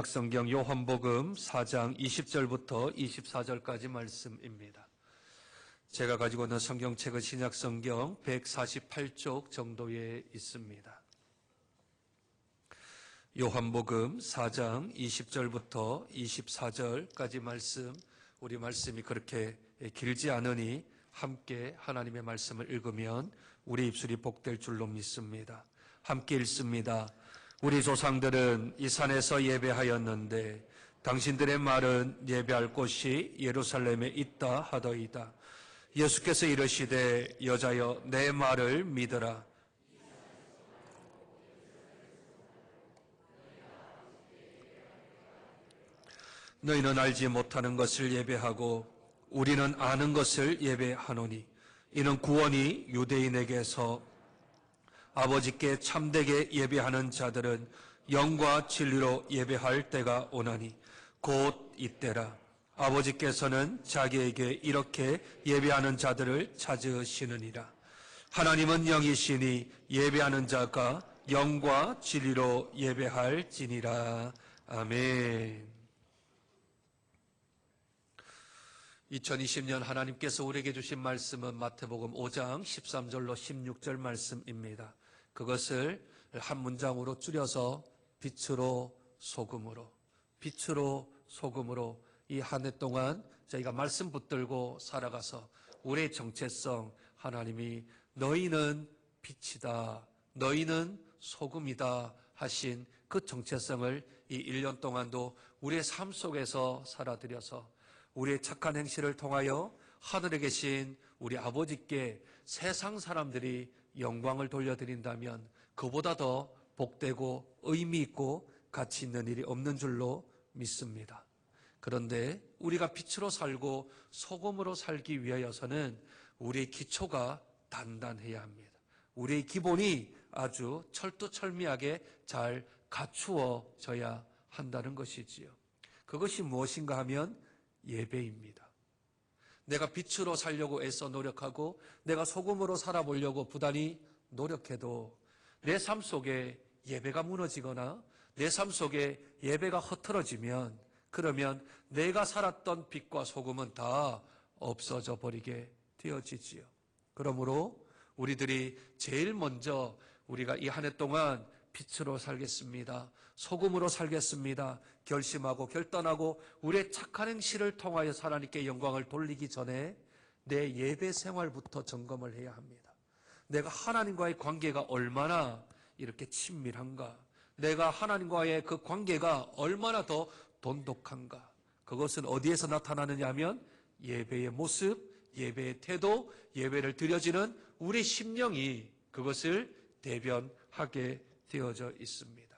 성경 요한복음 4장 20절부터 24절까지 말씀입니다. 제가 가지고 있는 성경책은 신약성경 148쪽 정도에 있습니다. 요한복음 4장 20절부터 24절까지 말씀, 우리 말씀이 그렇게 길지 않으니 함께 하나님의 말씀을 읽으면 우리 입술이 복될 줄로 믿습니다. 함께 읽습니다. 우리 조상들은 이 산에서 예배하였는데 당신들의 말은 예배할 곳이 예루살렘에 있다 하더이다. 예수께서 이르시되 여자여 내 말을 믿으라. 너희는 알지 못하는 것을 예배하고 우리는 아는 것을 예배하노니 이는 구원이 유대인에게서 아버지께 참되게 예배하는 자들은 영과 진리로 예배할 때가 오나니 곧 이때라. 아버지께서는 자기에게 이렇게 예배하는 자들을 찾으시느니라. 하나님은 영이시니 예배하는 자가 영과 진리로 예배할지니라. 아멘. 2020년 하나님께서 우리에게 주신 말씀은 마태복음 5장 13절로 16절 말씀입니다. 그것을 한 문장으로 줄여서 빛으로 소금으로 이 한 해 동안 저희가 말씀 붙들고 살아가서 우리의 정체성, 하나님이 너희는 빛이다, 너희는 소금이다 하신 그 정체성을 이 1년 동안도 우리의 삶 속에서 살아들여서 우리의 착한 행실을 통하여 하늘에 계신 우리 아버지께 세상 사람들이 영광을 돌려드린다면 그보다 더 복되고 의미 있고 가치 있는 일이 없는 줄로 믿습니다. 그런데 우리가 빛으로 살고 소금으로 살기 위하여서는 우리의 기초가 단단해야 합니다. 우리의 기본이 아주 철두철미하게 잘 갖추어져야 한다는 것이지요. 그것이 무엇인가 하면 예배입니다. 내가 빛으로 살려고 애써 노력하고 내가 소금으로 살아보려고 부단히 노력해도 내 삶 속에 예배가 무너지거나 내 삶 속에 예배가 흐트러지면 그러면 내가 살았던 빛과 소금은 다 없어져 버리게 되어지지요. 그러므로 우리들이 제일 먼저 우리가 이 한 해 동안 빛으로 살겠습니다, 소금으로 살겠습니다 결심하고 결단하고 우리의 착한 행실을 통하여 하나님께 영광을 돌리기 전에 내 예배 생활부터 점검을 해야 합니다. 내가 하나님과의 관계가 얼마나 이렇게 친밀한가, 내가 하나님과의 그 관계가 얼마나 더 돈독한가. 그것은 어디에서 나타나느냐 하면 예배의 모습, 예배의 태도, 예배를 드려지는 우리 심령이 그것을 대변하게 되어져 있습니다.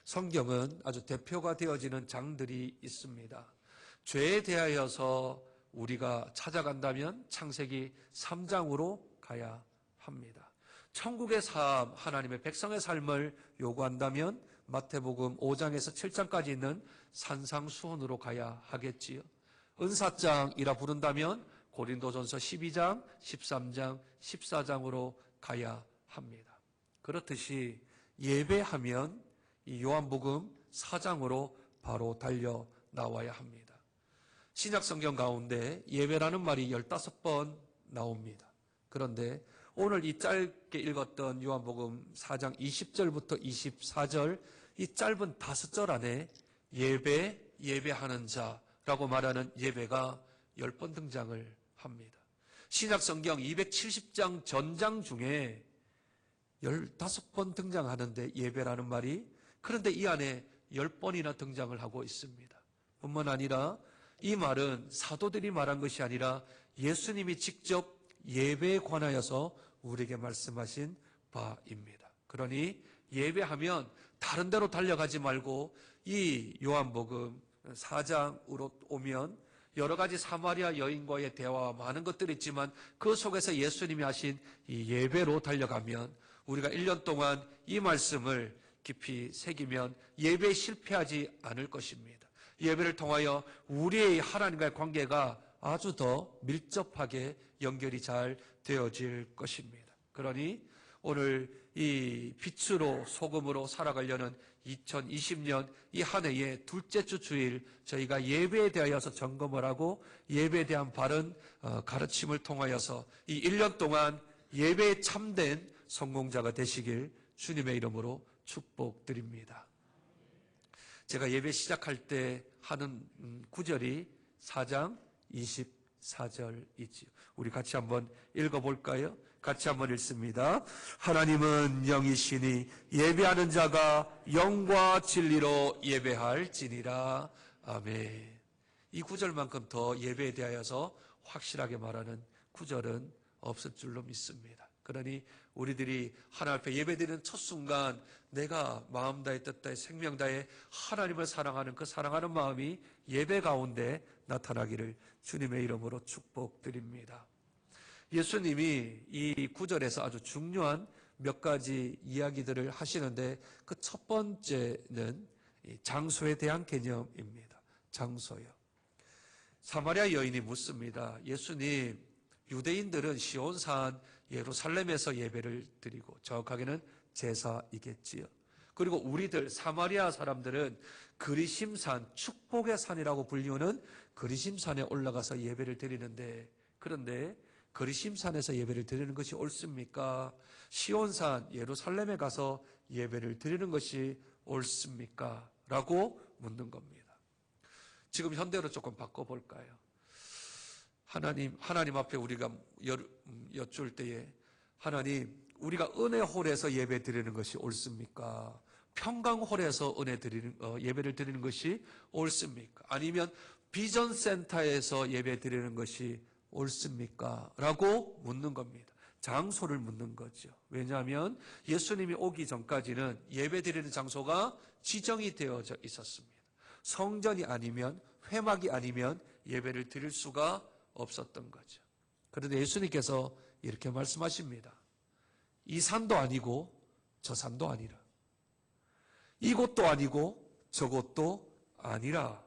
성경은 아주 대표가 되어지는 장들이 있습니다. 죄에 대하여서 우리가 찾아간다면 창세기 3장으로 가야 합니다. 천국의 삶, 하나님의 백성의 삶을 요구한다면 마태복음 5장에서 7장까지 있는 산상수훈으로 가야 하겠지요. 은사장이라 부른다면 고린도전서 12장, 13장, 14장으로 가야 합니다. 그렇듯이 예배하면 이 요한복음 4장으로 바로 달려 나와야 합니다. 신약성경 가운데 예배라는 말이 15번 나옵니다. 그런데 오늘 이 짧게 읽었던 요한복음 4장 20절부터 24절 이 짧은 5절 안에 예배하는 자라고 말하는 예배가 10번 등장을 합니다. 신약성경 270장 전장 중에 15번 등장하는데 예배라는 말이, 그런데 이 안에 10번이나 등장을 하고 있습니다. 뿐만 아니라 이 말은 사도들이 말한 것이 아니라 예수님이 직접 예배에 관하여서 우리에게 말씀하신 바입니다. 그러니 예배하면 다른 데로 달려가지 말고 이 요한복음 4장으로 오면 여러 가지 사마리아 여인과의 대화와 많은 것들이 있지만 그 속에서 예수님이 하신 이 예배로 달려가면 우리가 1년 동안 이 말씀을 깊이 새기면 예배에 실패하지 않을 것입니다. 예배를 통하여 우리의 하나님과의 관계가 아주 더 밀접하게 연결이 잘 되어질 것입니다. 그러니 오늘 이 빛으로 소금으로 살아가려는 2020년 이 한 해의 둘째 주 주일 저희가 예배에 대하여서 점검을 하고 예배에 대한 바른 가르침을 통하여서 이 1년 동안 예배에 참된 성공자가 되시길 주님의 이름으로 축복드립니다. 제가 예배 시작할 때 하는 구절이 4장 24절이지요. 우리 같이 한번 읽어볼까요? 같이 한번 읽습니다. 하나님은 영이시니 예배하는 자가 영과 진리로 예배할지니라. 아멘. 이 구절만큼 더 예배에 대하여서 확실하게 말하는 구절은 없을 줄로 믿습니다. 그러니 우리들이 하나님 앞에 예배드리는 첫 순간 내가 마음 다해 뜻 다해 생명 다해 하나님을 사랑하는 그 사랑하는 마음이 예배 가운데 나타나기를 주님의 이름으로 축복드립니다. 예수님이 이 구절에서 아주 중요한 몇 가지 이야기들을 하시는데 그 첫 번째는 장소에 대한 개념입니다. 장소요. 사마리아 여인이 묻습니다. 예수님, 유대인들은 시온산 예루살렘에서 예배를 드리고 정확하게는 제사이겠지요. 그리고 우리들 사마리아 사람들은 그리심산, 축복의 산이라고 불리우는 그리심산에 올라가서 예배를 드리는데, 그런데 그리심산에서 예배를 드리는 것이 옳습니까? 시온산 예루살렘에 가서 예배를 드리는 것이 옳습니까? 라고 묻는 겁니다. 지금 현대로 조금 바꿔볼까요? 하나님 앞에 우리가 여쭐 때에 하나님, 우리가 은혜홀에서 예배 드리는 것이 옳습니까? 평강홀에서 예배를 드리는 것이 옳습니까? 아니면 비전센터에서 예배 드리는 것이 옳습니까? 라고 묻는 겁니다. 장소를 묻는 거죠. 왜냐하면 예수님이 오기 전까지는 예배 드리는 장소가 지정이 되어져 있었습니다. 성전이 아니면, 회막이 아니면 예배를 드릴 수가 없었던 거죠. 그런데 예수님께서 이렇게 말씀하십니다. 이 산도 아니고 저 산도 아니라, 이곳도 아니고 저곳도 아니라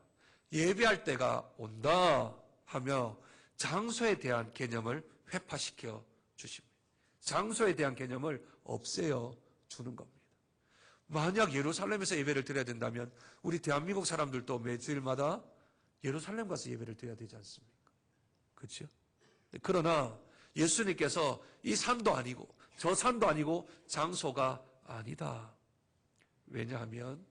예배할 때가 온다 하며 장소에 대한 개념을 회파시켜 주십니다. 장소에 대한 개념을 없애어 주는 겁니다. 만약 예루살렘에서 예배를 드려야 된다면 우리 대한민국 사람들도 매주일마다 예루살렘 가서 예배를 드려야 되지 않습니까? 그렇죠? 그러나 예수님께서 이 산도 아니고 저 산도 아니고 장소가 아니다. 왜냐하면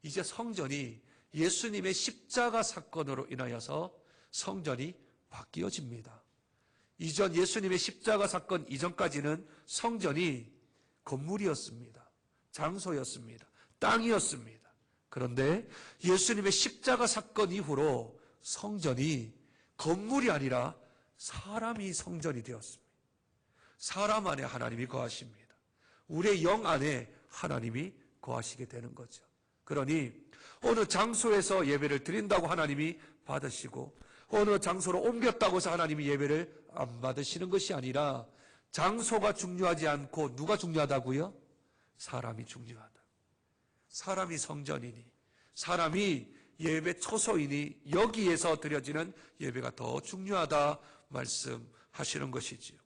이제 성전이 예수님의 십자가 사건으로 인하여서 성전이 바뀌어집니다. 이전 예수님의 십자가 사건 이전까지는 성전이 건물이었습니다. 장소였습니다. 땅이었습니다. 그런데 예수님의 십자가 사건 이후로 성전이 건물이 아니라 사람이 성전이 되었습니다. 사람 안에 하나님이 거하십니다. 우리의 영 안에 하나님이 거하시게 되는 거죠. 그러니 어느 장소에서 예배를 드린다고 하나님이 받으시고 어느 장소로 옮겼다고 해서 하나님이 예배를 안 받으시는 것이 아니라 장소가 중요하지 않고 누가 중요하다고요? 사람이 중요하다. 사람이 성전이니, 사람이 예배 초소이니 여기에서 드려지는 예배가 더 중요하다 말씀하시는 것이지요.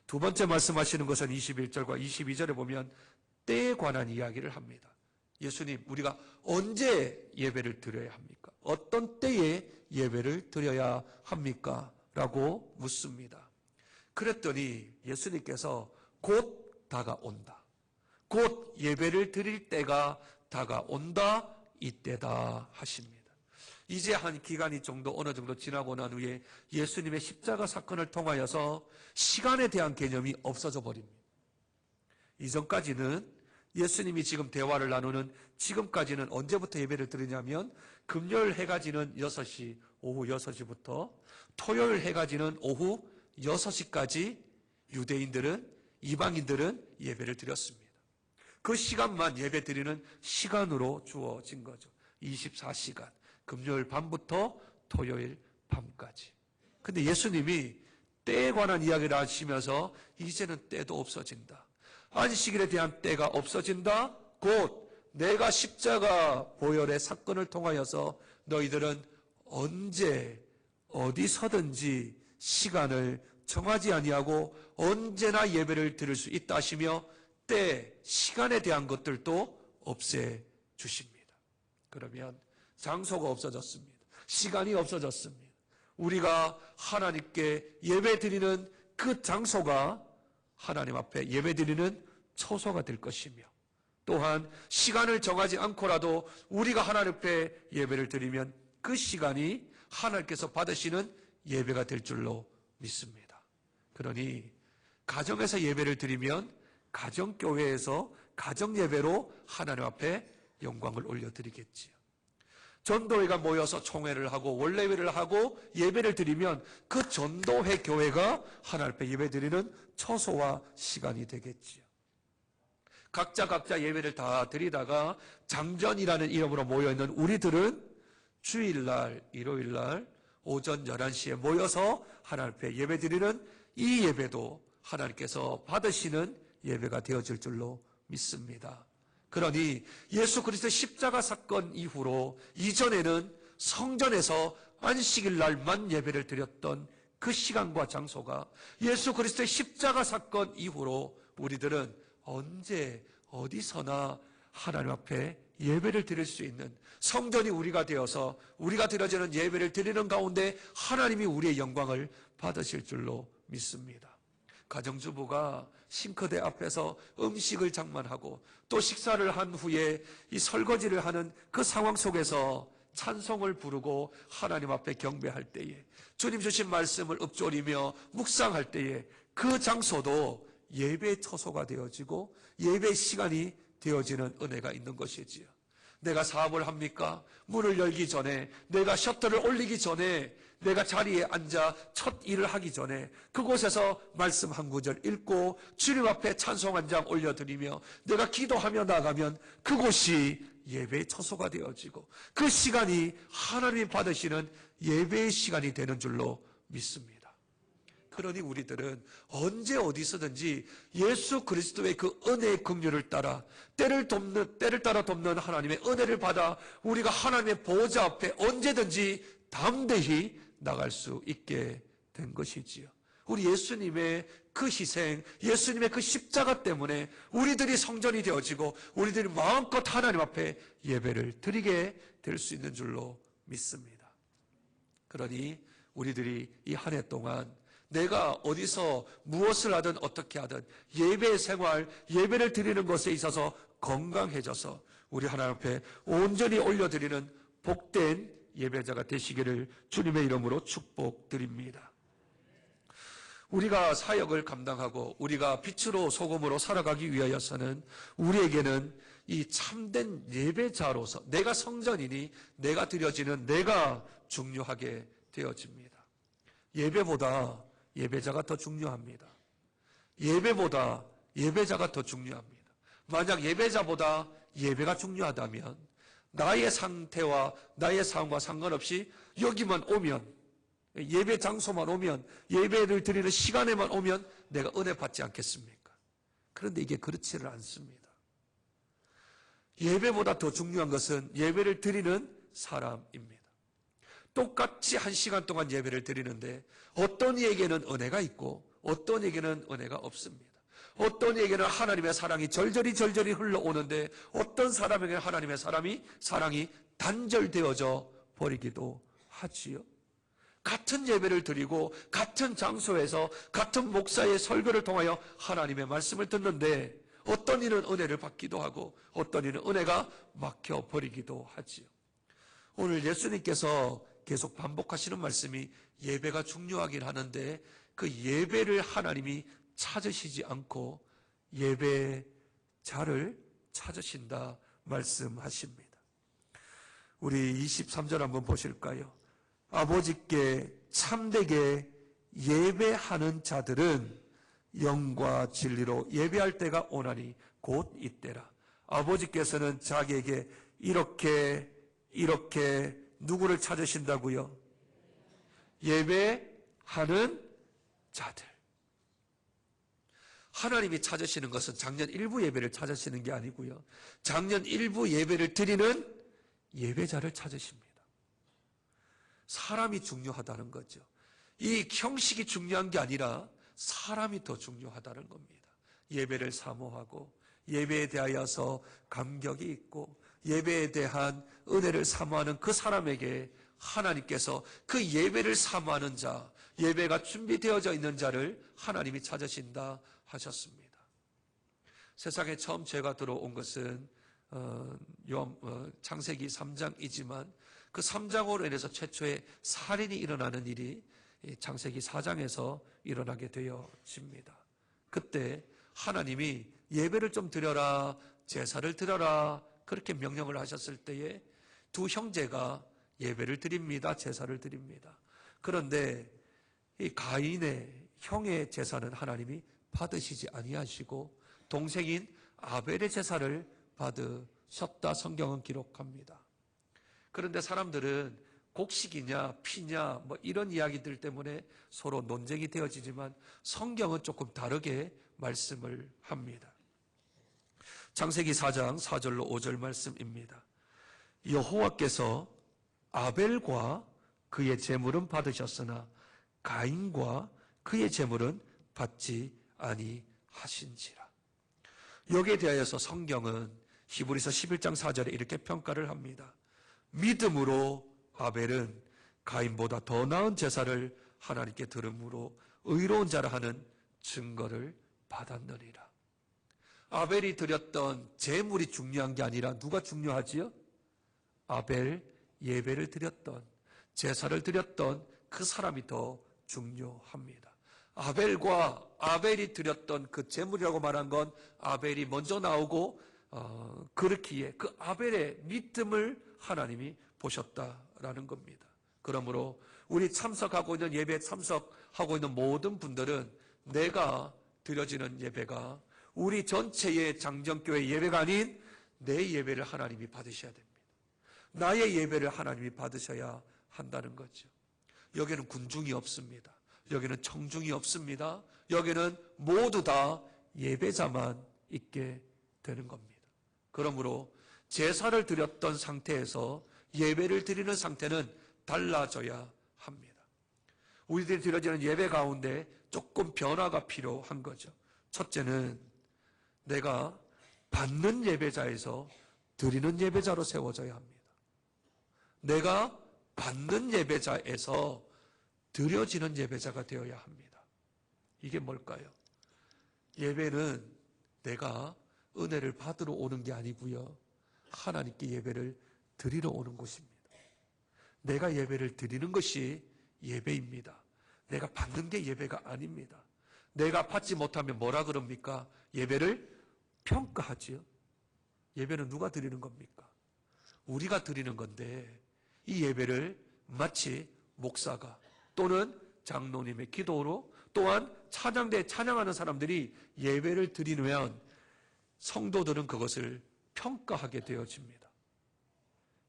두 번째 말씀하시는 것은 21절과 22절에 보면 때에 관한 이야기를 합니다. 예수님, 우리가 언제 예배를 드려야 합니까? 어떤 때에 예배를 드려야 합니까? 라고 묻습니다. 그랬더니 예수님께서 곧 다가온다. 곧 예배를 드릴 때가 다가온다. 이때다 하십니다. 이제 한 기간이 어느 정도 지나고 난 후에 예수님의 십자가 사건을 통하여서 시간에 대한 개념이 없어져 버립니다. 이전까지는 예수님이 지금 대화를 나누는 지금까지는 언제부터 예배를 드리냐면 금요일 해가 지는 6시, 오후 6시부터 토요일 해가 지는 오후 6시까지 유대인들은, 이방인들은 예배를 드렸습니다. 그 시간만 예배 드리는 시간으로 주어진 거죠. 24시간. 금요일 밤부터 토요일 밤까지. 근데 예수님이 때에 관한 이야기를 하시면서 이제는 때도 없어진다. 안식일에 대한 때가 없어진다. 곧 내가 십자가 보혈의 사건을 통하여서 너희들은 언제 어디서든지 시간을 정하지 아니하고 언제나 예배를 드릴 수 있다 하시며 때, 시간에 대한 것들도 없애 주십니다. 그러면 장소가 없어졌습니다. 시간이 없어졌습니다. 우리가 하나님께 예배드리는 그 장소가 하나님 앞에 예배드리는 처소가 될 것이며, 또한 시간을 정하지 않고라도 우리가 하나님 앞에 예배를 드리면 그 시간이 하나님께서 받으시는 예배가 될 줄로 믿습니다. 그러니 가정에서 예배를 드리면 가정교회에서 가정예배로 하나님 앞에 영광을 올려드리겠지요. 전도회가 모여서 총회를 하고 원래회를 하고 예배를 드리면 그 전도회 교회가 하나님 앞에 예배드리는 처소와 시간이 되겠지요. 각자 예배를 다 드리다가 장전이라는 이름으로 모여있는 우리들은 주일날, 일요일날 오전 11시에 모여서 하나님 앞에 예배드리는 이 예배도 하나님께서 받으시는 예배가 되어질 줄로 믿습니다. 그러니 예수 그리스도의 십자가 사건 이후로 이전에는 성전에서 안식일 날만 예배를 드렸던 그 시간과 장소가 예수 그리스도의 십자가 사건 이후로 우리들은 언제 어디서나 하나님 앞에 예배를 드릴 수 있는 성전이 우리가 되어서 우리가 드려지는 예배를 드리는 가운데 하나님이 우리의 영광을 받으실 줄로 믿습니다. 가정주부가 싱크대 앞에서 음식을 장만하고 또 식사를 한 후에 이 설거지를 하는 그 상황 속에서 찬송을 부르고 하나님 앞에 경배할 때에 주님 주신 말씀을 읊조리며 묵상할 때에 그 장소도 예배의 처소가 되어지고 예배의 시간이 되어지는 은혜가 있는 것이지요. 내가 사업을 합니까? 문을 열기 전에, 내가 셔터를 올리기 전에, 내가 자리에 앉아 첫 일을 하기 전에 그곳에서 말씀 한 구절 읽고 주님 앞에 찬송 한 장 올려드리며 내가 기도하며 나가면 그곳이 예배의 처소가 되어지고 그 시간이 하나님이 받으시는 예배의 시간이 되는 줄로 믿습니다. 그러니 우리들은 언제 어디서든지 예수 그리스도의 그 은혜의 긍휼을 따라 때를 따라 돕는 하나님의 은혜를 받아 우리가 하나님의 보좌 앞에 언제든지 담대히 나갈 수 있게 된 것이지요. 우리 예수님의 그 희생, 예수님의 그 십자가 때문에 우리들이 성전이 되어지고 우리들이 마음껏 하나님 앞에 예배를 드리게 될 수 있는 줄로 믿습니다. 그러니 우리들이 이 한 해 동안 내가 어디서 무엇을 하든 어떻게 하든 예배 생활, 예배를 드리는 것에 있어서 건강해져서 우리 하나님 앞에 온전히 올려드리는 복된 예배자가 되시기를 주님의 이름으로 축복드립니다. 우리가 사역을 감당하고 우리가 빛으로 소금으로 살아가기 위하여서는 우리에게는 이 참된 예배자로서 내가 성전이니 내가 드려지는 내가 중요하게 되어집니다. 예배보다 예배자가 더 중요합니다. 예배보다 예배자가 더 중요합니다. 만약 예배자보다 예배가 중요하다면 나의 상태와 나의 상황과 상관없이 여기만 오면, 예배 장소만 오면, 예배를 드리는 시간에만 오면 내가 은혜 받지 않겠습니까? 그런데 이게 그렇지를 않습니다. 예배보다 더 중요한 것은 예배를 드리는 사람입니다. 똑같이 1시간 동안 예배를 드리는데 어떤 이에게는 은혜가 있고 어떤 이에게는 은혜가 없습니다. 어떤 이에게는 하나님의 사랑이 절절히 흘러오는데 어떤 사람에게는 하나님의 사랑이 단절되어져 버리기도 하지요. 같은 예배를 드리고 같은 장소에서 같은 목사의 설교를 통하여 하나님의 말씀을 듣는데 어떤 이는 은혜를 받기도 하고 어떤 이는 은혜가 막혀버리기도 하지요. 오늘 예수님께서 계속 반복하시는 말씀이 예배가 중요하긴 하는데 그 예배를 하나님이 찾으시지 않고 예배자를 찾으신다 말씀하십니다. 우리 23절 한번 보실까요? 아버지께 참되게 예배하는 자들은 영과 진리로 예배할 때가 오나니 곧 이때라. 아버지께서는 자기에게 이렇게 누구를 찾으신다고요? 예배하는 자들. 하나님이 찾으시는 것은 작년 일부 예배를 찾으시는 게 아니고요. 작년 일부 예배를 드리는 예배자를 찾으십니다. 사람이 중요하다는 거죠. 이 형식이 중요한 게 아니라 사람이 더 중요하다는 겁니다. 예배를 사모하고 예배에 대하여서 감격이 있고 예배에 대한 은혜를 사모하는 그 사람에게 하나님께서 그 예배를 사모하는 자, 예배가 준비되어져 있는 자를 하나님이 찾으신다 하셨습니다. 세상에 처음 죄가 들어온 것은 창세기 3장이지만 그 3장으로 인해서 최초의 살인이 일어나는 일이 창세기 4장에서 일어나게 되어집니다. 그때 하나님이 예배를 좀 드려라, 제사를 드려라 그렇게 명령을 하셨을 때에 두 형제가 예배를 드립니다. 제사를 드립니다. 그런데 이 가인의 형의 제사는 하나님이 받으시지 아니하시고 동생인 아벨의 제사를 받으셨다 성경은 기록합니다. 그런데 사람들은 곡식이냐 피냐 뭐 이런 이야기들 때문에 서로 논쟁이 되어지지만 성경은 조금 다르게 말씀을 합니다. 창세기 4장 4절로 5절 말씀입니다. 여호와께서 아벨과 그의 제물은 받으셨으나 가인과 그의 제물은 받지 아니하신지라. 여기에 대하여서 성경은 히브리서 11장 4절에 이렇게 평가를 합니다. 믿음으로 아벨은 가인보다 더 나은 제사를 하나님께 드림으로 의로운 자라 하는 증거를 받았느니라. 아벨이 드렸던 제물이 중요한 게 아니라 누가 중요하지요? 아벨 예배를 드렸던 제사를 드렸던 그 사람이 더 중요합니다. 아벨과 아벨이 드렸던 그 제물이라고 말한 건 아벨이 먼저 나오고 그렇기에 그 아벨의 믿음을 하나님이 보셨다라는 겁니다. 그러므로 우리 참석하고 있는 예배에 참석하고 있는 모든 분들은 내가 드려지는 예배가 우리 전체의 장정교회 예배가 아닌 내 예배를 하나님이 받으셔야 됩니다. 나의 예배를 하나님이 받으셔야 한다는 거죠. 여기는 군중이 없습니다. 여기는 청중이 없습니다. 여기는 모두 다 예배자만 있게 되는 겁니다. 그러므로 제사를 드렸던 상태에서 예배를 드리는 상태는 달라져야 합니다. 우리들이 드려지는 예배 가운데 조금 변화가 필요한 거죠. 첫째는 내가 받는 예배자에서 드리는 예배자로 세워져야 합니다. 내가 받는 예배자에서 드려지는 예배자가 되어야 합니다. 이게 뭘까요? 예배는 내가 은혜를 받으러 오는 게 아니고요. 하나님께 예배를 드리러 오는 곳입니다. 내가 예배를 드리는 것이 예배입니다. 내가 받는 게 예배가 아닙니다. 내가 받지 못하면 뭐라 그럽니까? 예배를 평가하지요. 예배는 누가 드리는 겁니까? 우리가 드리는 건데 이 예배를 마치 목사가 또는 장로님의 기도로 또한 찬양대에 찬양하는 사람들이 예배를 드리면 성도들은 그것을 평가하게 되어집니다.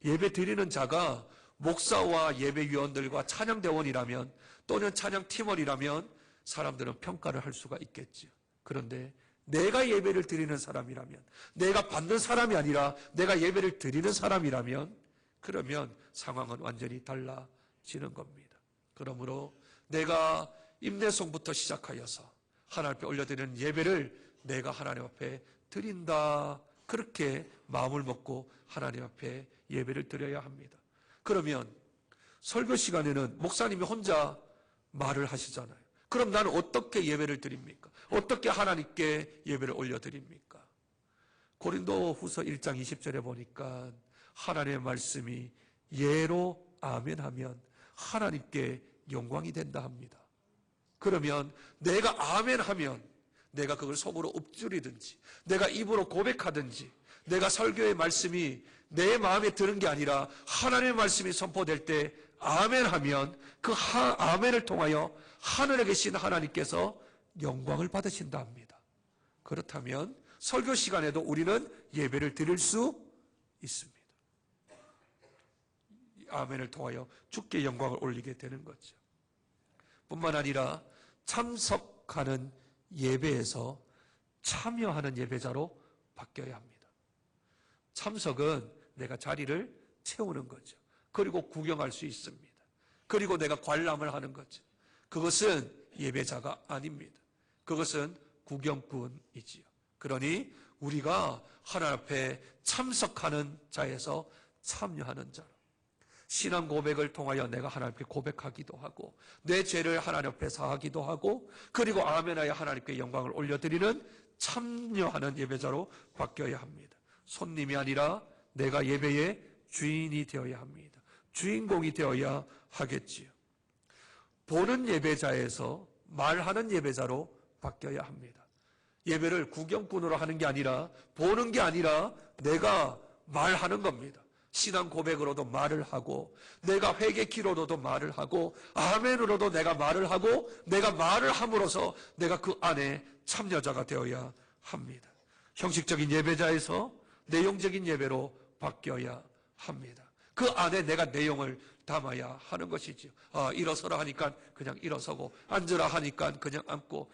예배 드리는 자가 목사와 예배위원들과 찬양대원이라면 또는 찬양팀원이라면 사람들은 평가를 할 수가 있겠죠. 그런데 내가 예배를 드리는 사람이라면, 내가 받는 사람이 아니라 내가 예배를 드리는 사람이라면 그러면 상황은 완전히 달라지는 겁니다. 그러므로 내가 임내송부터 시작하여서 하나님 앞에 올려드리는 예배를 내가 하나님 앞에 드린다. 그렇게 마음을 먹고 하나님 앞에 예배를 드려야 합니다. 그러면 설교 시간에는 목사님이 혼자 말을 하시잖아요. 그럼 나는 어떻게 예배를 드립니까? 어떻게 하나님께 예배를 올려드립니까? 고린도 후서 1장 20절에 보니까 하나님의 말씀이 예로 아멘하면 하나님께 영광이 된다 합니다. 그러면 내가 아멘하면 내가 그걸 속으로 읊조리든지 내가 입으로 고백하든지 내가 설교의 말씀이 내 마음에 드는 게 아니라 하나님의 말씀이 선포될 때 아멘하면 그 아멘을 통하여 하늘에 계신 하나님께서 영광을 받으신다 합니다. 그렇다면 설교 시간에도 우리는 예배를 드릴 수 있습니다. 아멘을 통하여 주께 영광을 올리게 되는 거죠. 뿐만 아니라 참석하는 예배에서 참여하는 예배자로 바뀌어야 합니다. 참석은 내가 자리를 채우는 거죠. 그리고 구경할 수 있습니다. 그리고 내가 관람을 하는 거죠. 그것은 예배자가 아닙니다. 그것은 구경꾼이지요. 그러니 우리가 하나님 앞에 참석하는 자에서 참여하는 자로, 신앙 고백을 통하여 내가 하나님께 고백하기도 하고 내 죄를 하나님 앞에 사하기도 하고 그리고 아멘하여 하나님께 영광을 올려드리는 참여하는 예배자로 바뀌어야 합니다. 손님이 아니라 내가 예배의 주인이 되어야 합니다. 주인공이 되어야 하겠지요. 보는 예배자에서 말하는 예배자로 바뀌어야 합니다. 예배를 구경꾼으로 하는 게 아니라, 보는 게 아니라 내가 말하는 겁니다. 신앙 고백으로도 말을 하고, 내가 회개 기도로도 말을 하고, 아멘으로도 내가 말을 하고, 내가 말을 함으로써 내가 그 안에 참여자가 되어야 합니다. 형식적인 예배자에서 내용적인 예배로 바뀌어야 합니다. 그 안에 내가 내용을 담아야 하는 것이지요. 일어서라 하니까 그냥 일어서고, 앉으라 하니까 그냥 앉고,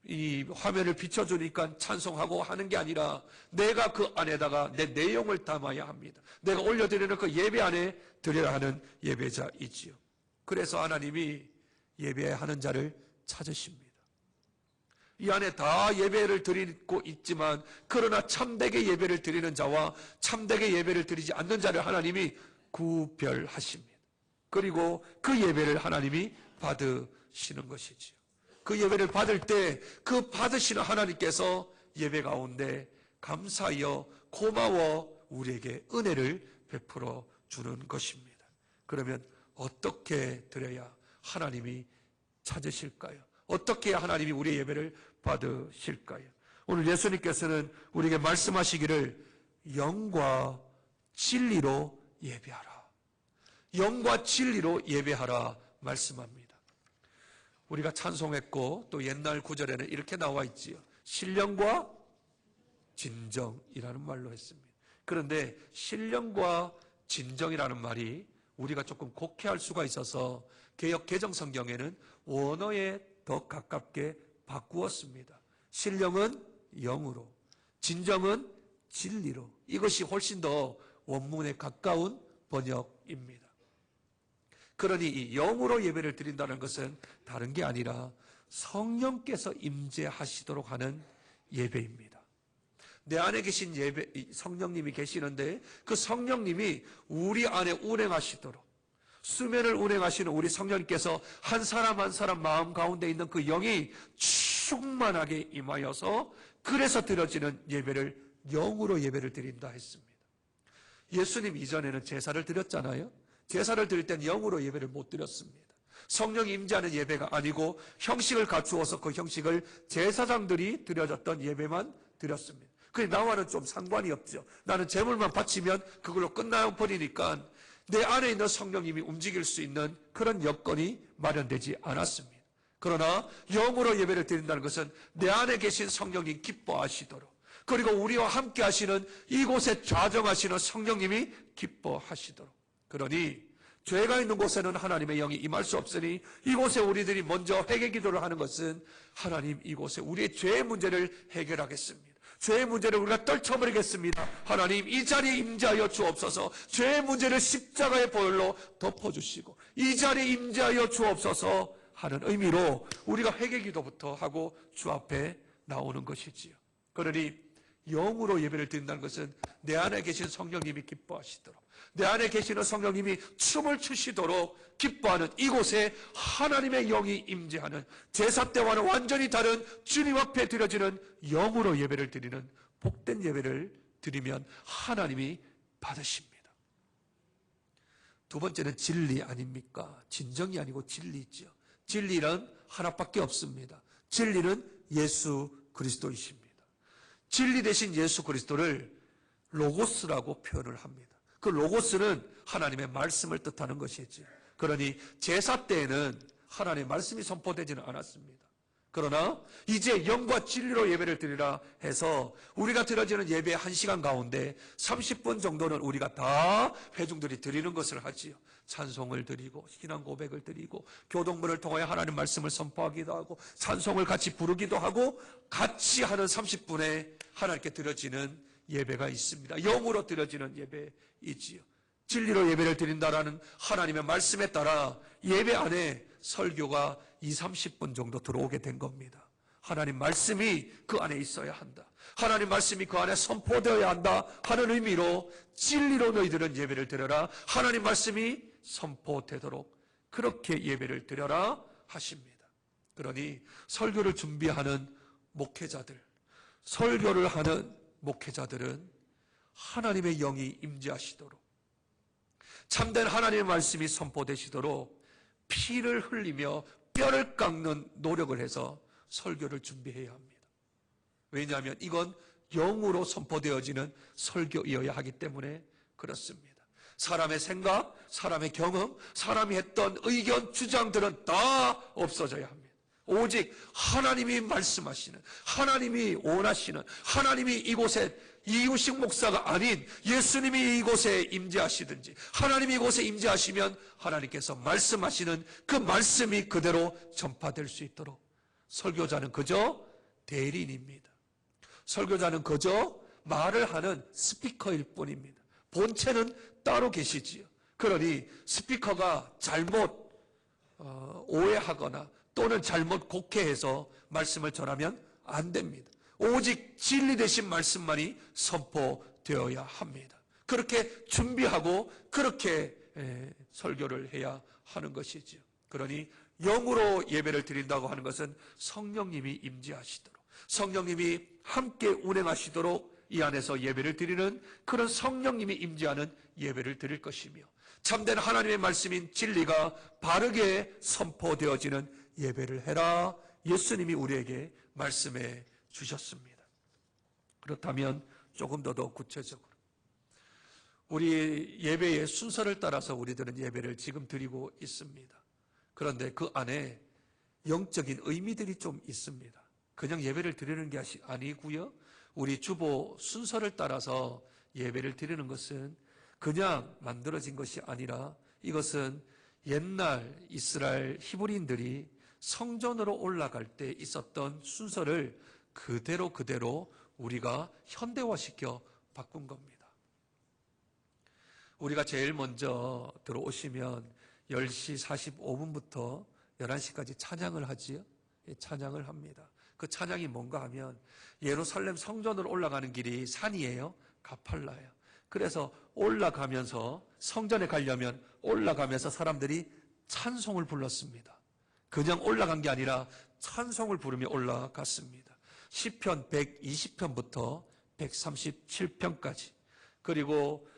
이 화면을 비춰주니까 찬송하고 하는 게 아니라 내가 그 안에다가 내 내용을 담아야 합니다. 내가 올려드리는 그 예배 안에 드려야 하는 예배자이지요. 그래서 하나님이 예배하는 자를 찾으십니다. 이 안에 다 예배를 드리고 있지만 그러나 참되게 예배를 드리는 자와 참되게 예배를 드리지 않는 자를 하나님이 구별하십니다. 그리고 그 예배를 하나님이 받으시는 것이지요. 그 예배를 받을 때 그 받으시는 하나님께서 예배 가운데 감사하여 고마워 우리에게 은혜를 베풀어 주는 것입니다. 그러면 어떻게 드려야 하나님이 찾으실까요? 어떻게 해야 하나님이 우리의 예배를 받으실까요? 오늘 예수님께서는 우리에게 말씀하시기를 영과 진리로 예배하라. 영과 진리로 예배하라 말씀합니다. 우리가 찬송했고 또 옛날 구절에는 이렇게 나와 있지요. 신령과 진정이라는 말로 했습니다. 그런데 신령과 진정이라는 말이 우리가 조금 곡해할 수가 있어서 개역 개정 성경에는 원어에 더 가깝게 바꾸었습니다. 신령은 영으로, 진정은 진리로. 이것이 훨씬 더 원문에 가까운 번역입니다. 그러니 이 영으로 예배를 드린다는 것은 다른 게 아니라 성령께서 임재하시도록 하는 예배입니다. 내 안에 계신 성령님이 계시는데 그 성령님이 우리 안에 운행하시도록, 수면을 운행하시는 우리 성령님께서 한 사람 한 사람 마음 가운데 있는 그 영이 충만하게 임하여서 그래서 드려지는 예배를 영으로 예배를 드린다 했습니다. 예수님 이전에는 제사를 드렸잖아요. 제사를 드릴 땐 영으로 예배를 못 드렸습니다. 성령이 임재하는 예배가 아니고 형식을 갖추어서 그 형식을 제사장들이 드려졌던 예배만 드렸습니다. 그게 나와는 좀 상관이 없죠. 나는 제물만 바치면 그걸로 끝나버리니까 내 안에 있는 성령님이 움직일 수 있는 그런 여건이 마련되지 않았습니다. 그러나 영으로 예배를 드린다는 것은 내 안에 계신 성령님 기뻐하시도록, 그리고 우리와 함께 하시는 이곳에 좌정하시는 성령님이 기뻐하시도록. 그러니 죄가 있는 곳에는 하나님의 영이 임할 수 없으니 이곳에 우리들이 먼저 회개 기도를 하는 것은 하나님 이곳에 우리의 죄의 문제를 해결하겠습니다. 죄의 문제를 우리가 떨쳐버리겠습니다. 하나님 이 자리에 임재하여 주옵소서. 죄의 문제를 십자가의 보혈로 덮어주시고 이 자리에 임재하여 주옵소서 하는 의미로 우리가 회개 기도부터 하고 주 앞에 나오는 것이지요. 그러니 영으로 예배를 드린다는 것은 내 안에 계신 성령님이 기뻐하시도록, 내 안에 계시는 성령님이 춤을 추시도록 기뻐하는 이곳에 하나님의 영이 임재하는 제사 때와는 완전히 다른 주님 앞에 드려지는 영으로 예배를 드리는 복된 예배를 드리면 하나님이 받으십니다. 두 번째는 진리 아닙니까? 진정이 아니고 진리죠. 진리는 하나밖에 없습니다. 진리는 예수 그리스도이십니다. 진리 대신 예수 그리스도를 로고스라고 표현을 합니다. 그 로고스는 하나님의 말씀을 뜻하는 것이죠. 그러니 제사 때에는 하나님의 말씀이 선포되지는 않았습니다. 그러나 이제 영과 진리로 예배를 드리라 해서 우리가 드려지는 예배 1시간 가운데 30분 정도는 우리가 다 회중들이 드리는 것을 하지요. 찬송을 드리고 신앙 고백을 드리고 교동문을 통하여 하나님 말씀을 선포하기도 하고 찬송을 같이 부르기도 하고 같이 하는 30분에 하나님께 드려지는 예배가 있습니다. 영으로 드려지는 예배이지요. 진리로 예배를 드린다라는 하나님의 말씀에 따라 예배 안에 설교가 20-30분 정도 들어오게 된 겁니다. 하나님 말씀이 그 안에 있어야 한다. 하나님 말씀이 그 안에 선포되어야 한다 하는 의미로 진리로 너희들은 예배를 드려라. 하나님 말씀이 선포되도록 그렇게 예배를 드려라 하십니다. 그러니 설교를 준비하는 목회자들, 설교를 하는 목회자들은 하나님의 영이 임재하시도록, 참된 하나님의 말씀이 선포되시도록 피를 흘리며 뼈를 깎는 노력을 해서 설교를 준비해야 합니다. 왜냐하면 이건 영으로 선포되어지는 설교이어야 하기 때문에 그렇습니다. 사람의 생각, 사람의 경험, 사람이 했던 의견, 주장들은 다 없어져야 합니다. 오직 하나님이 말씀하시는, 하나님이 원하시는, 하나님이 이곳에 이유식 목사가 아닌 예수님이 이곳에 임재하시든지, 하나님이 이곳에 임재하시면 하나님께서 말씀하시는 그 말씀이 그대로 전파될 수 있도록, 설교자는 그저 대리인입니다. 설교자는 그저 말을 하는 스피커일 뿐입니다. 본체는 따로 계시지요. 그러니 스피커가 잘못 오해하거나 또는 잘못 곡해해서 말씀을 전하면 안 됩니다. 오직 진리 되신 말씀만이 선포되어야 합니다. 그렇게 준비하고 그렇게 설교를 해야 하는 것이죠. 그러니 영으로 예배를 드린다고 하는 것은 성령님이 임재하시도록, 성령님이 함께 운행하시도록 이 안에서 예배를 드리는 그런 성령님이 임재하는 예배를 드릴 것이며, 참된 하나님의 말씀인 진리가 바르게 선포되어지는 예배를 해라. 예수님이 우리에게 말씀해 주셨습니다. 그렇다면 조금 더 구체적으로 우리 예배의 순서를 따라서 우리들은 예배를 지금 드리고 있습니다. 그런데 그 안에 영적인 의미들이 좀 있습니다. 그냥 예배를 드리는 게 아니고요, 우리 주보 순서를 따라서 예배를 드리는 것은 그냥 만들어진 것이 아니라 이것은 옛날 이스라엘 히브리인들이 성전으로 올라갈 때 있었던 순서를 그대로 우리가 현대화시켜 바꾼 겁니다. 우리가 제일 먼저 들어오시면 10시 45분부터 11시까지 찬양을 하지요. 찬양을 합니다. 그 찬양이 뭔가 하면 예루살렘 성전으로 올라가는 길이 산이에요. 가팔라예요. 그래서 올라가면서 성전에 가려면 올라가면서 사람들이 찬송을 불렀습니다. 그냥 올라간 게 아니라 찬송을 부르며 올라갔습니다. 시편 120편부터 137편까지, 그리고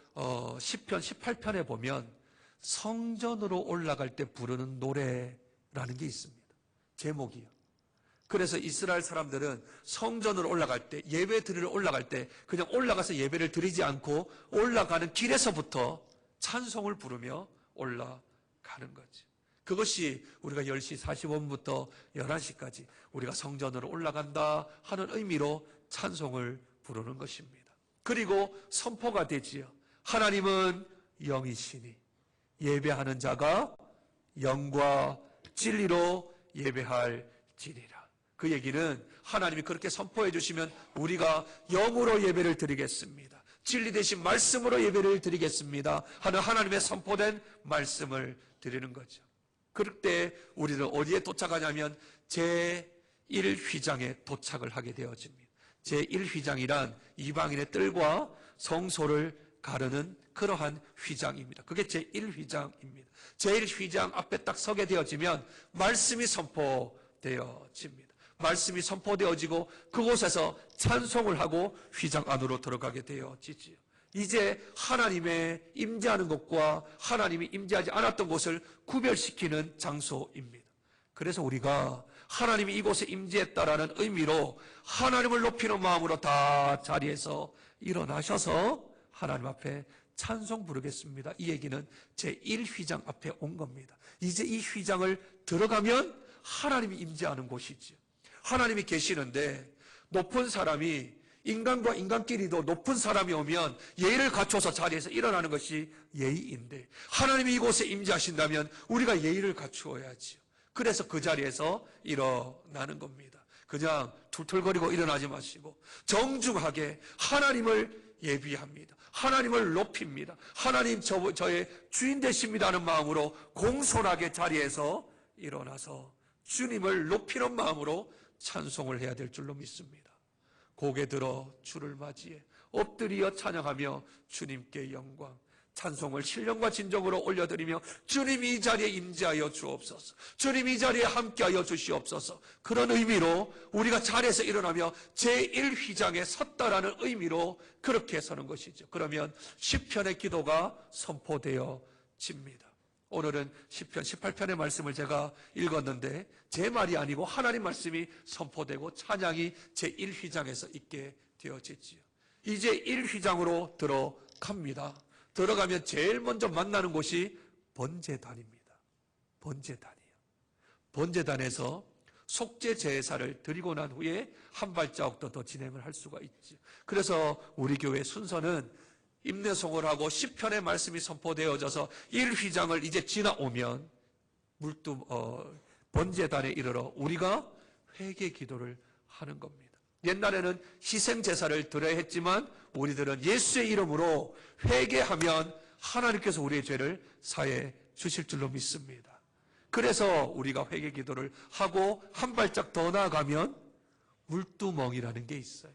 시편 18편에 보면 성전으로 올라갈 때 부르는 노래라는 게 있습니다. 제목이요. 그래서 이스라엘 사람들은 성전으로 올라갈 때, 예배 드리러 올라갈 때 그냥 올라가서 예배를 드리지 않고 올라가는 길에서부터 찬송을 부르며 올라가는 거죠. 그것이 우리가 10시 45분부터 11시까지 우리가 성전으로 올라간다 하는 의미로 찬송을 부르는 것입니다. 그리고 선포가 되지요. 하나님은 영이시니 예배하는 자가 영과 진리로 예배할지니라. 그 얘기는 하나님이 그렇게 선포해 주시면 우리가 영으로 예배를 드리겠습니다, 진리 되신 말씀으로 예배를 드리겠습니다 하는 하나님의 선포된 말씀을 드리는 거죠. 그럴 때 우리는 어디에 도착하냐면 제1휘장에 도착을 하게 되어집니다. 제1휘장이란 이방인의 뜰과 성소를 가르는 그러한 휘장입니다. 그게 제1휘장입니다. 제1휘장 앞에 딱 서게 되어지면 말씀이 선포되어집니다. 말씀이 선포되어지고 그곳에서 찬송을 하고 휘장 안으로 들어가게 되어지지요. 이제 하나님의 임재하는 곳과 하나님이 임재하지 않았던 곳을 구별시키는 장소입니다. 그래서 우리가 하나님이 이곳에 임재했다라는 의미로 하나님을 높이는 마음으로 다 자리에서 일어나셔서 하나님 앞에 찬송 부르겠습니다. 이 얘기는 제1휘장 앞에 온 겁니다. 이제 이 휘장을 들어가면 하나님이 임재하는 곳이지요. 하나님이 계시는데 높은 사람이, 인간과 인간끼리도 높은 사람이 오면 예의를 갖춰서 자리에서 일어나는 것이 예의인데, 하나님이 이곳에 임재하신다면 우리가 예의를 갖추어야지요. 그래서 그 자리에서 일어나는 겁니다. 그냥 툴툴거리고 일어나지 마시고 정중하게 하나님을 예비합니다. 하나님을 높입니다. 하나님 저의 주인 되십니다 하는 마음으로 공손하게 자리에서 일어나서 주님을 높이는 마음으로 찬송을 해야 될 줄로 믿습니다. 고개 들어 주를 맞이해 엎드려 찬양하며 주님께 영광, 찬송을 신령과 진정으로 올려드리며 주님 이 자리에 임재하여 주옵소서, 주님 이 자리에 함께하여 주시옵소서. 그런 의미로 우리가 자리에서 일어나며 제1휘장에 섰다라는 의미로 그렇게 서는 것이죠. 그러면 시편의 기도가 선포되어집니다. 오늘은 시편 18편의 말씀을 제가 읽었는데 제 말이 아니고 하나님 말씀이 선포되고 찬양이 제1휘장에서 있게 되어지지요. 이제 1휘장으로 들어갑니다. 들어가면 제일 먼저 만나는 곳이 번제단입니다. 번제단이에요. 번제단에서 속죄 제사를 드리고 난 후에 한 발자국 더 진행을 할 수가 있죠. 그래서 우리 교회 순서는 임내송을 하고 시편의 말씀이 선포되어져서 1휘장을 이제 지나오면 번제단에 이르러 우리가 회개 기도를 하는 겁니다. 옛날에는 희생제사를 드려야 했지만 우리들은 예수의 이름으로 회개하면 하나님께서 우리의 죄를 사해 주실 줄로 믿습니다. 그래서 우리가 회개 기도를 하고 한 발짝 더 나아가면 물두멍이라는 게 있어요.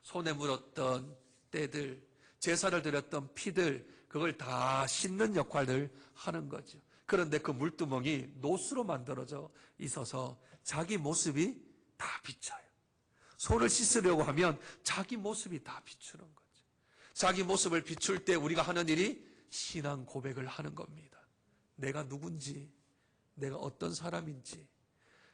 손에 묻었던 때들, 제사를 드렸던 피들, 그걸 다 씻는 역할을 하는 거죠. 그런데 그 물두멍이 노수로 만들어져 있어서 자기 모습이 다 비쳐요. 손을 씻으려고 하면 자기 모습이 다 비추는 거죠. 자기 모습을 비출 때 우리가 하는 일이 신앙 고백을 하는 겁니다. 내가 누군지, 내가 어떤 사람인지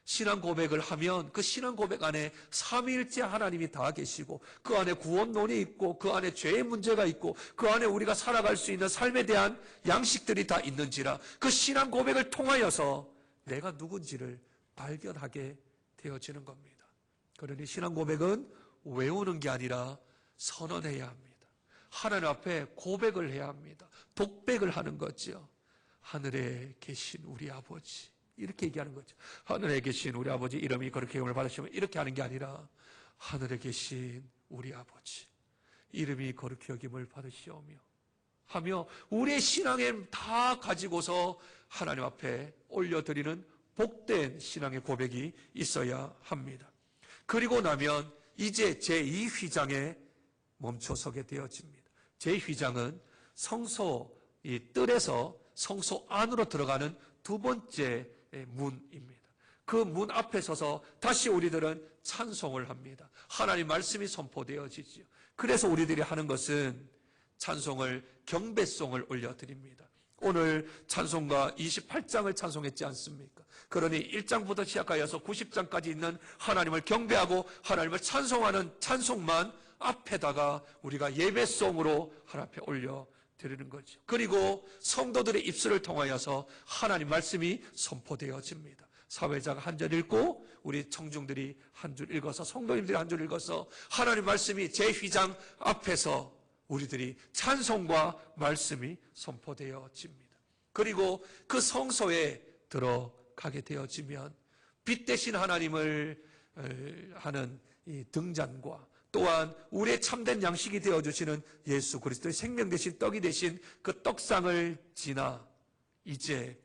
신앙 고백을 하면 그 신앙 고백 안에 삼위일체 하나님이 다 계시고 그 안에 구원론이 있고 그 안에 죄의 문제가 있고 그 안에 우리가 살아갈 수 있는 삶에 대한 양식들이 다 있는지라 그 신앙 고백을 통하여서 내가 누군지를 발견하게 되어지는 겁니다. 그러니 신앙 고백은 외우는 게 아니라 선언해야 합니다. 하나님 앞에 고백을 해야 합니다. 독백을 하는 거죠. 하늘에 계신 우리 아버지, 이렇게 얘기하는 거죠. 하늘에 계신 우리 아버지 이름이 그렇게 영을 받으시면 이렇게 하는 게 아니라 하늘에 계신 우리 아버지 이름이 거룩히 여김을 받으시오며 하며 우리의 신앙에 다 가지고서 하나님 앞에 올려드리는 복된 신앙의 고백이 있어야 합니다. 그리고 나면 이제 제2휘장에 멈춰서게 되어집니다. 제2휘장은 성소, 이 뜰에서 성소 안으로 들어가는 두 번째 문입니다. 그 문 앞에 서서 다시 우리들은 찬송을 합니다. 하나님 말씀이 선포되어지지요. 그래서 우리들이 하는 것은 찬송을, 경배송을 올려드립니다. 오늘 찬송가 28장을 찬송했지 않습니까? 그러니 1장부터 시작하여서 90장까지 있는 하나님을 경배하고 하나님을 찬송하는 찬송만 앞에다가 우리가 예배송으로 하나님 앞에 올려드리는 거죠. 그리고 성도들의 입술을 통하여서 하나님 말씀이 선포되어집니다. 사회자가 한 절 읽고 우리 청중들이 한 줄 읽어서 성도님들이 한 줄 읽어서 하나님 말씀이 제2장 앞에서 우리들이 찬송과 말씀이 선포되어집니다. 그리고 그 성소에 들어가게 되어지면 빛 대신 하나님을 하는 이 등잔과 또한 우리의 참된 양식이 되어주시는 예수 그리스도의 생명 대신 떡이 되신 그 떡상을 지나 이제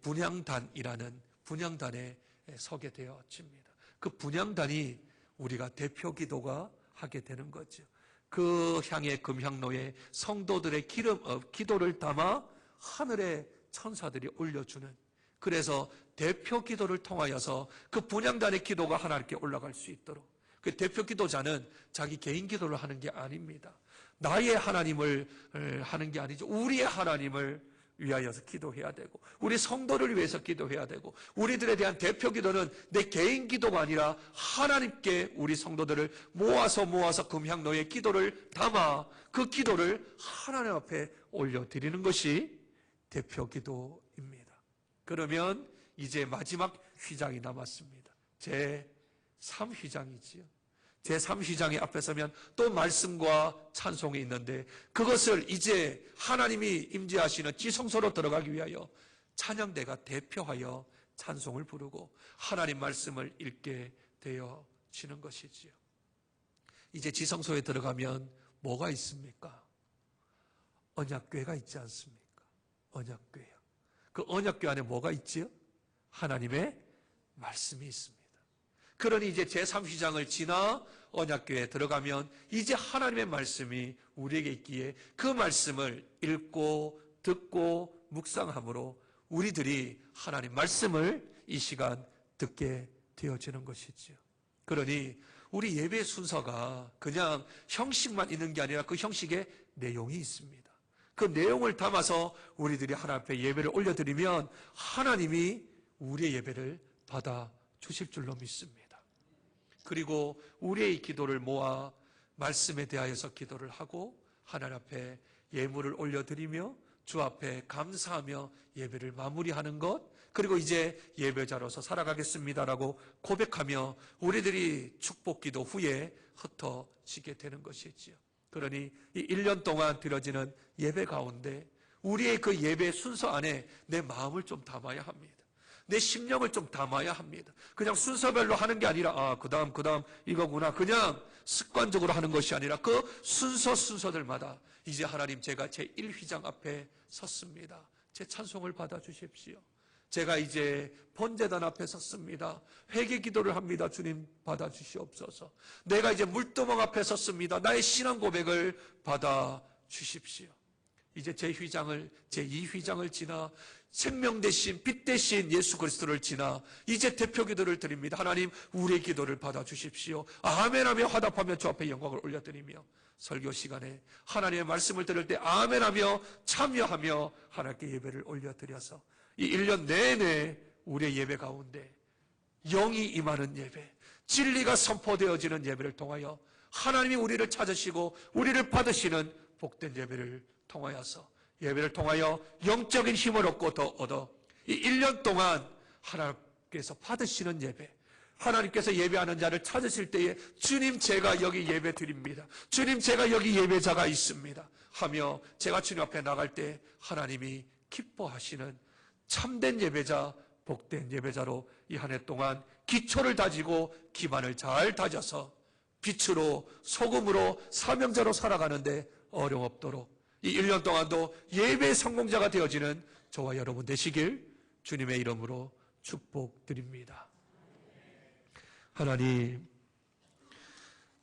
분향단이라는 분향단에 서게 되어집니다. 그 분향단이 우리가 대표 기도가 하게 되는 거죠. 그 향의 금향로에 성도들의 기도를 담아 하늘의 천사들이 올려주는, 그래서 대표 기도를 통하여서 그 분향단의 기도가 하나님께 올라갈 수 있도록, 그 대표 기도자는 자기 개인 기도를 하는 게 아닙니다. 나의 하나님을 하는 게 아니죠. 우리의 하나님을 위하여서 기도해야 되고 우리 성도를 위해서 기도해야 되고 우리들에 대한 대표 기도는 내 개인 기도가 아니라 하나님께 우리 성도들을 모아서 금향로에 기도를 담아 그 기도를 하나님 앞에 올려드리는 것이 대표 기도입니다. 그러면 이제 마지막 휘장이 남았습니다. 제3휘장이지요. 제3휘장에 앞에 서면 또 말씀과 찬송이 있는데 그것을 이제 하나님이 임재하시는 지성소로 들어가기 위하여 찬양대가 대표하여 찬송을 부르고 하나님 말씀을 읽게 되어지는 것이지요. 이제 지성소에 들어가면 뭐가 있습니까? 언약궤가 있지 않습니까? 언약궤요. 그 언약궤 안에 뭐가 있지요? 하나님의 말씀이 있습니다. 그러니 이제 제3휘장을 지나 언약궤에 들어가면 이제 하나님의 말씀이 우리에게 있기에 그 말씀을 읽고 듣고 묵상함으로 우리들이 하나님 말씀을 이 시간 듣게 되어지는 것이지요. 그러니 우리 예배 순서가 그냥 형식만 있는 게 아니라 그 형식에 내용이 있습니다. 그 내용을 담아서 우리들이 하나님 앞에 예배를 올려드리면 하나님이 우리의 예배를 받아 주실 줄로 믿습니다. 그리고 우리의 기도를 모아 말씀에 대하여서 기도를 하고 하나님 앞에 예물을 올려드리며 주 앞에 감사하며 예배를 마무리하는 것, 그리고 이제 예배자로서 살아가겠습니다라고 고백하며 우리들이 축복기도 후에 흩어지게 되는 것이지요. 그러니 이 1년 동안 드려지는 예배 가운데 우리의 그 예배 순서 안에 내 마음을 좀 담아야 합니다. 내 심령을 좀 담아야 합니다. 그냥 순서별로 하는 게 아니라 그 다음 이거구나, 그냥 습관적으로 하는 것이 아니라 그 순서들마다 이제 하나님, 제가 제 1휘장 앞에 섰습니다. 제 찬송을 받아주십시오. 제가 이제 번제단 앞에 섰습니다. 회개 기도를 합니다. 주님 받아주시옵소서. 내가 이제 물두멍 앞에 섰습니다. 나의 신앙 고백을 받아주십시오. 이제 제 휘장을, 제 2휘장을 지나 생명 대신 빛 대신 예수 그리스도를 지나 이제 대표 기도를 드립니다. 하나님, 우리의 기도를 받아주십시오. 아멘하며 화답하며 주 앞에 영광을 올려드리며 설교 시간에 하나님의 말씀을 들을 때 아멘하며 참여하며 하나님께 예배를 올려드려서 이 1년 내내 우리의 예배 가운데 영이 임하는 예배, 진리가 선포되어지는 예배를 통하여 하나님이 우리를 찾으시고 우리를 받으시는 복된 예배를 통하여서 예배를 통하여 영적인 힘을 얻고 더 얻어 이 1년 동안 하나님께서 받으시는 예배, 하나님께서 예배하는 자를 찾으실 때에 주님, 제가 여기 예배 드립니다. 주님, 제가 여기 예배자가 있습니다 하며 제가 주님 앞에 나갈 때 하나님이 기뻐하시는 참된 예배자, 복된 예배자로 이 한 해 동안 기초를 다지고 기반을 잘 다져서 빛으로 소금으로 사명자로 살아가는데 어려움 없도록 이 1년 동안도 예배 성공자가 되어지는 저와 여러분 되시길 주님의 이름으로 축복드립니다.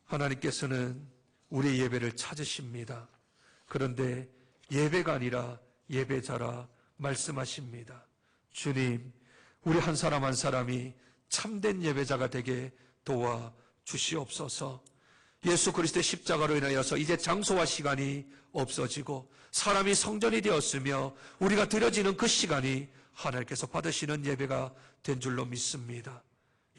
하나님께서는 우리의 예배를 찾으십니다. 그런데 예배가 아니라 예배자라 말씀하십니다. 주님, 우리 한 사람 한 사람이 참된 예배자가 되게 도와주시옵소서. 예수 그리스도의 십자가로 인하여서 이제 장소와 시간이 없어지고 사람이 성전이 되었으며 우리가 드려지는 그 시간이 하나님께서 받으시는 예배가 된 줄로 믿습니다.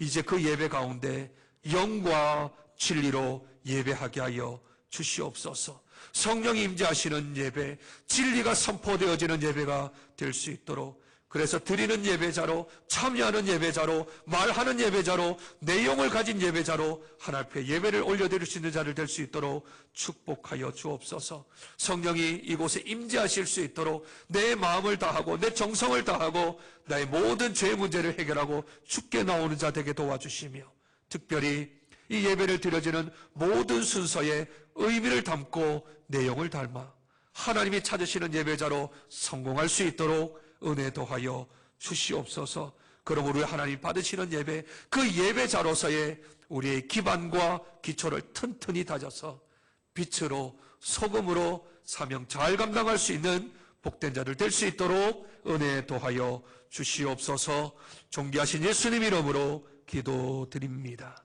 이제 그 예배 가운데 영과 진리로 예배하게 하여 주시옵소서. 성령이 임재하시는 예배, 진리가 선포되어지는 예배가 될 수 있도록, 그래서 드리는 예배자로, 참여하는 예배자로, 말하는 예배자로, 내용을 가진 예배자로 하나님 앞에 예배를 올려드릴 수 있는 자를 될 수 있도록 축복하여 주옵소서. 성령이 이곳에 임재하실 수 있도록 내 마음을 다하고 내 정성을 다하고 나의 모든 죄 문제를 해결하고 주께 나오는 자 되게 도와주시며, 특별히 이 예배를 드려지는 모든 순서에 의미를 담고 내용을 닮아 하나님이 찾으시는 예배자로 성공할 수 있도록 은혜 더하여 주시옵소서. 그럼 우리 하나님 받으시는 예배, 그 예배자로서의 우리의 기반과 기초를 튼튼히 다져서 빛으로 소금으로 사명 잘 감당할 수 있는 복된 자들 될 수 있도록 은혜 더하여 주시옵소서. 존귀하신 예수님 이름으로 기도드립니다.